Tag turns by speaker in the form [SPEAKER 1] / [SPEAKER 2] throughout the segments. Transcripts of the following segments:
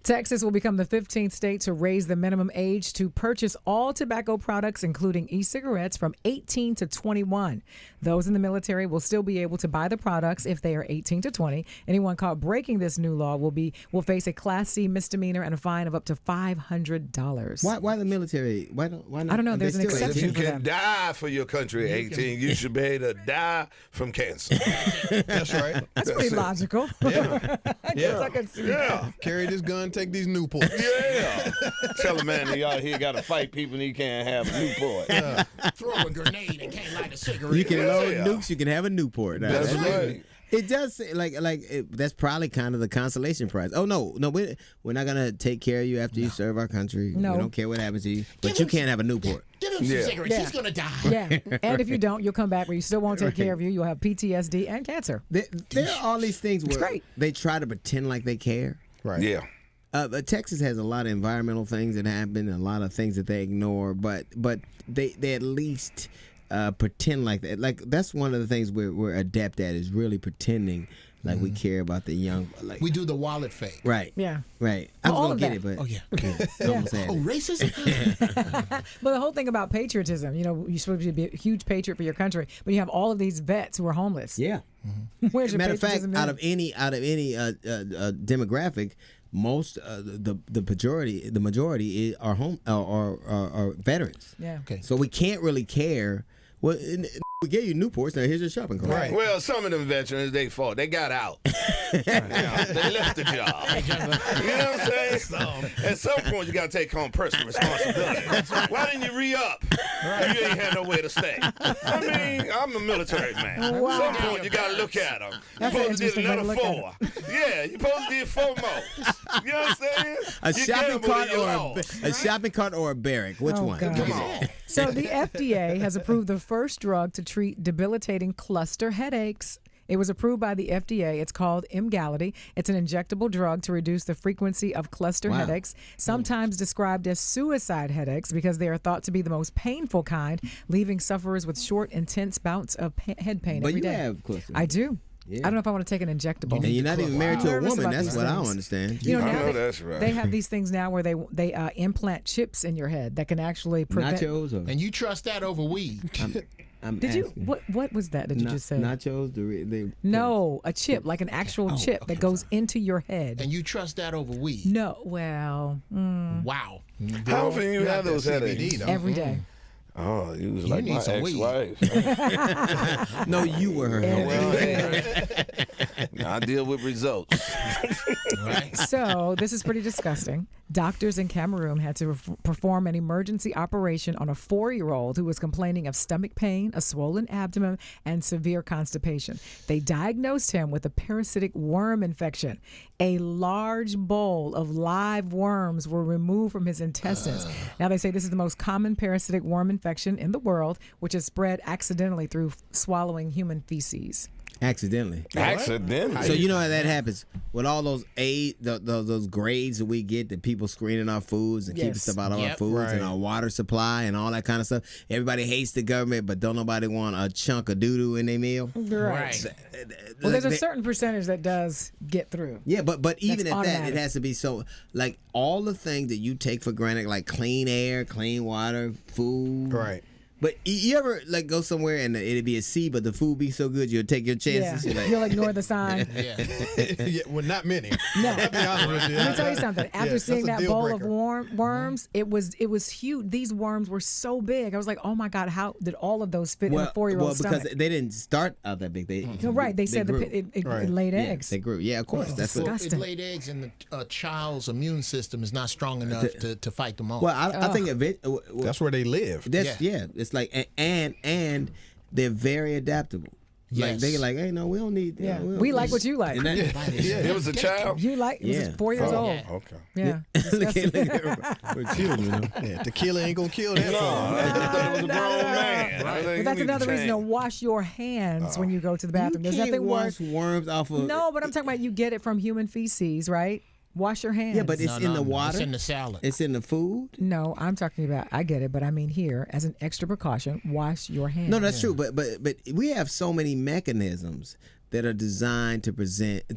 [SPEAKER 1] Texas will become the 15th state to raise the minimum age to purchase all tobacco products, including e-cigarettes, from 18 to 21. Those in the military will still be able to buy the products if they are 18 to 20. Anyone caught breaking this new law will face a Class C misdemeanor and a fine of up to $500.
[SPEAKER 2] Why the military? Why not?
[SPEAKER 1] I don't know. There's an exception
[SPEAKER 3] You
[SPEAKER 1] for
[SPEAKER 3] can
[SPEAKER 1] them.
[SPEAKER 3] die for your country at 18. You should be able to die from cancer.
[SPEAKER 4] That's right.
[SPEAKER 1] That's pretty logical.
[SPEAKER 4] Yeah.
[SPEAKER 1] I guess I can see that.
[SPEAKER 4] Carry this gun, take these Newports.
[SPEAKER 3] Yeah. Tell a man that y'all here got to fight people and he can't have a Newport.
[SPEAKER 5] Throw a grenade and can't light a cigarette.
[SPEAKER 2] You can load nukes. You can have a Newport.
[SPEAKER 3] That's right.
[SPEAKER 2] It does say, that's probably kind of the consolation prize. Oh no, we're not gonna take care of you after you serve our country.
[SPEAKER 1] No.
[SPEAKER 2] We don't care what happens to you, but you can't have a Newport.
[SPEAKER 5] Give him some cigarettes. He's going to die.
[SPEAKER 1] Yeah. And if you don't, you'll come back where you still won't take care of you. You'll have PTSD and cancer.
[SPEAKER 2] There are all these things where they try to pretend like they care.
[SPEAKER 4] Right.
[SPEAKER 3] Yeah.
[SPEAKER 2] But Texas has a lot of environmental things that happen, a lot of things that they ignore, but they at least pretend like that. Like that's one of the things we're adept at is really pretending like we care about the young. Like
[SPEAKER 5] We do the wallet fake.
[SPEAKER 2] right.
[SPEAKER 1] Yeah.
[SPEAKER 2] Right. I was
[SPEAKER 1] all
[SPEAKER 2] gonna
[SPEAKER 1] of
[SPEAKER 2] get
[SPEAKER 1] that.
[SPEAKER 2] it, but
[SPEAKER 5] Oh, yeah.
[SPEAKER 2] almost had
[SPEAKER 5] Oh,
[SPEAKER 2] it.
[SPEAKER 5] racism?
[SPEAKER 1] But the whole thing about patriotism, you're supposed to be a huge patriot for your country, but you have all of these vets who are homeless.
[SPEAKER 2] Yeah.
[SPEAKER 1] Where's your
[SPEAKER 2] Matter of fact,
[SPEAKER 1] patriotism?
[SPEAKER 2] out of any demographic, most the majority are are veterans.
[SPEAKER 1] Yeah.
[SPEAKER 5] Okay.
[SPEAKER 2] So we can't really care. Well, we gave you Newports. Now here's your shopping cart.
[SPEAKER 4] Right.
[SPEAKER 3] Well, some of them veterans, they fought. They got out. Yeah, they left the job. You know what I'm saying? At some point, you got to take on personal responsibility. Why didn't you re-up? You ain't had nowhere to stay. I mean, I'm a military man.
[SPEAKER 1] Wow.
[SPEAKER 3] At some point, you got to look at them.
[SPEAKER 1] That's
[SPEAKER 3] You're
[SPEAKER 1] an
[SPEAKER 3] supposed to do
[SPEAKER 1] interesting way to
[SPEAKER 3] another
[SPEAKER 1] look
[SPEAKER 3] 4. Yeah, you're supposed to do 4 more. You know what I'm saying?
[SPEAKER 2] A
[SPEAKER 3] You
[SPEAKER 2] shopping
[SPEAKER 3] gamble
[SPEAKER 2] cart
[SPEAKER 3] with your
[SPEAKER 2] or
[SPEAKER 3] loss.
[SPEAKER 2] a shopping cart or a barrack? Which
[SPEAKER 1] Oh,
[SPEAKER 2] one?
[SPEAKER 1] God.
[SPEAKER 3] Come on.
[SPEAKER 1] So the FDA has approved the first drug to treat debilitating cluster headaches. It was approved by the FDA. It's called Emgality. It's an injectable drug to reduce the frequency of cluster headaches, sometimes described as suicide headaches because they are thought to be the most painful kind, leaving sufferers with short, intense bouts of head pain
[SPEAKER 2] But
[SPEAKER 1] every
[SPEAKER 2] you
[SPEAKER 1] day.
[SPEAKER 2] have cluster.
[SPEAKER 1] I do.
[SPEAKER 2] Yeah.
[SPEAKER 1] I don't know if I want to take an injectable.
[SPEAKER 2] And you're not even married to a
[SPEAKER 1] Nervous
[SPEAKER 2] woman.
[SPEAKER 1] about
[SPEAKER 2] That's
[SPEAKER 1] these
[SPEAKER 2] what I don't
[SPEAKER 1] things.
[SPEAKER 2] understand.
[SPEAKER 1] You know,
[SPEAKER 3] I
[SPEAKER 1] now
[SPEAKER 3] know that's right.
[SPEAKER 1] they have these things now where they implant chips in your head that can actually prevent.
[SPEAKER 2] Nachos or
[SPEAKER 5] And you trust that over weed.
[SPEAKER 2] I'm
[SPEAKER 1] Did you?
[SPEAKER 2] asking.
[SPEAKER 1] What was that? Did you just say?
[SPEAKER 2] Nachos?
[SPEAKER 1] No, a chip, like an actual chip that goes into your head.
[SPEAKER 5] And you trust that over weed.
[SPEAKER 1] No, well,
[SPEAKER 5] Wow.
[SPEAKER 3] How often you have those
[SPEAKER 4] CBD,
[SPEAKER 3] headaches?
[SPEAKER 4] though.
[SPEAKER 1] every day.
[SPEAKER 3] Oh, you was like
[SPEAKER 5] need
[SPEAKER 3] my
[SPEAKER 5] some weed.
[SPEAKER 3] ex-wife.
[SPEAKER 2] No, you were her.
[SPEAKER 3] Well, hey, I deal with results.
[SPEAKER 5] Right.
[SPEAKER 1] So this is pretty disgusting. Doctors in Cameroon had to perform an emergency operation on a 4-year-old who was complaining of stomach pain, a swollen abdomen, and severe constipation. They diagnosed him with a parasitic worm infection. A large bowl of live worms were removed from his intestines. Now they say this is the most common parasitic worm infection in the world, which is spread accidentally through swallowing human feces.
[SPEAKER 2] Accidentally.
[SPEAKER 3] Accidentally.
[SPEAKER 2] So you know how that happens with all those those grades that we get, that people screening our foods and keeping
[SPEAKER 1] Yes.
[SPEAKER 2] stuff out of our
[SPEAKER 5] Yep.
[SPEAKER 2] foods and
[SPEAKER 4] Right.
[SPEAKER 2] our water supply and all that kind of stuff. Everybody hates the government, but don't nobody want a chunk of doo doo in their meal.
[SPEAKER 5] Right.
[SPEAKER 1] Well, there's a
[SPEAKER 2] Like,
[SPEAKER 1] certain percentage that does get through.
[SPEAKER 2] yeah, but even at that,
[SPEAKER 1] automatic.
[SPEAKER 2] it has to be so like all the things that you take for granted, like clean air, clean water, food.
[SPEAKER 4] Right.
[SPEAKER 2] But you ever like go somewhere and it'd be a C, but the food be so good you'll take your
[SPEAKER 1] Yeah,
[SPEAKER 2] chances. You're like,
[SPEAKER 1] you'll ignore the sign.
[SPEAKER 5] Yeah.
[SPEAKER 4] Yeah, well, not many.
[SPEAKER 1] No.
[SPEAKER 4] I'll be honest with you.
[SPEAKER 1] Let me tell you something. After
[SPEAKER 4] Yes,
[SPEAKER 1] seeing
[SPEAKER 4] that's a
[SPEAKER 1] that
[SPEAKER 4] deal
[SPEAKER 1] bowl of
[SPEAKER 4] breaker.
[SPEAKER 1] worms, it was huge. These worms were so big. I was like, oh my God, how did all of those fit in a 4-year-old
[SPEAKER 2] because
[SPEAKER 1] stomach?
[SPEAKER 2] they didn't start out that big. They
[SPEAKER 1] No, right. They said
[SPEAKER 2] grew.
[SPEAKER 1] it
[SPEAKER 4] Right.
[SPEAKER 1] laid
[SPEAKER 2] Yeah,
[SPEAKER 1] eggs.
[SPEAKER 2] they grew. Yeah, of course. That's what.
[SPEAKER 5] Well,
[SPEAKER 1] Disgusting.
[SPEAKER 5] it laid eggs, and the child's immune system is not strong enough to fight them off.
[SPEAKER 2] Well, I think
[SPEAKER 4] That's where they live.
[SPEAKER 2] yeah. It's like and they're very adaptable. Like
[SPEAKER 5] Yes.
[SPEAKER 2] they like, hey, no, we don't need.
[SPEAKER 1] Yeah.
[SPEAKER 2] we don't
[SPEAKER 1] We
[SPEAKER 2] need-
[SPEAKER 1] like what you like.
[SPEAKER 2] And that,
[SPEAKER 3] It was a child.
[SPEAKER 1] You like it was
[SPEAKER 2] Yeah.
[SPEAKER 1] 4 years old.
[SPEAKER 5] Yeah.
[SPEAKER 3] Okay.
[SPEAKER 1] Yeah.
[SPEAKER 2] look
[SPEAKER 1] Disgusting.
[SPEAKER 2] at we're children, you know.
[SPEAKER 4] Yeah, tequila ain't gonna kill that
[SPEAKER 3] No,
[SPEAKER 4] farm.
[SPEAKER 3] I just thought it was a grown man. I think
[SPEAKER 1] But
[SPEAKER 3] you
[SPEAKER 1] that's
[SPEAKER 3] need
[SPEAKER 1] another reason to
[SPEAKER 3] change.
[SPEAKER 1] wash your hands when you go to the bathroom.
[SPEAKER 2] You
[SPEAKER 1] There's
[SPEAKER 2] can't
[SPEAKER 1] nothing
[SPEAKER 2] wash
[SPEAKER 1] worse.
[SPEAKER 2] worms off of.
[SPEAKER 1] No, but I'm talking about you get it from human feces, right? Wash your hands.
[SPEAKER 2] Yeah, but it's in the water.
[SPEAKER 5] It's in the salad.
[SPEAKER 2] It's in the food.
[SPEAKER 1] No, I'm talking about, I get it, but I mean here, as an extra precaution, wash your hands.
[SPEAKER 2] No, that's true. But we have so many mechanisms that are designed to prevent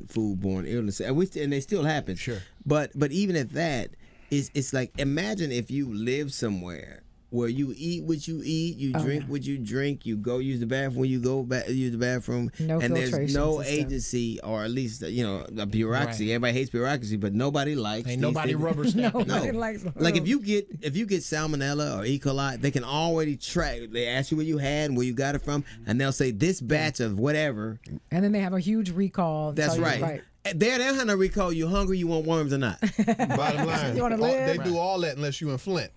[SPEAKER 2] foodborne illness, and they still happen.
[SPEAKER 5] Sure.
[SPEAKER 2] But even at that, it's like, imagine if you live somewhere where you eat what you eat, you drink what you drink, you go use the bathroom when you go use the bathroom,
[SPEAKER 1] No
[SPEAKER 2] and there's
[SPEAKER 1] filtration
[SPEAKER 2] no
[SPEAKER 1] system.
[SPEAKER 2] agency, or at least a bureaucracy.
[SPEAKER 5] Right.
[SPEAKER 2] Everybody hates bureaucracy, but nobody likes.
[SPEAKER 5] Ain't
[SPEAKER 2] these
[SPEAKER 5] nobody
[SPEAKER 2] things.
[SPEAKER 5] rubber stamping.
[SPEAKER 1] Nobody
[SPEAKER 2] No.
[SPEAKER 1] likes
[SPEAKER 2] Like if you get salmonella or E. coli, they can already track. They ask you where you had and where you got it from, and they'll say this batch of whatever.
[SPEAKER 1] And then they have a huge recall.
[SPEAKER 2] That's
[SPEAKER 1] tell you-
[SPEAKER 2] right. They don't have no recall. You hungry? You want worms or not?
[SPEAKER 4] Bottom line,
[SPEAKER 1] You wanna live?
[SPEAKER 4] they do all that unless you in Flint.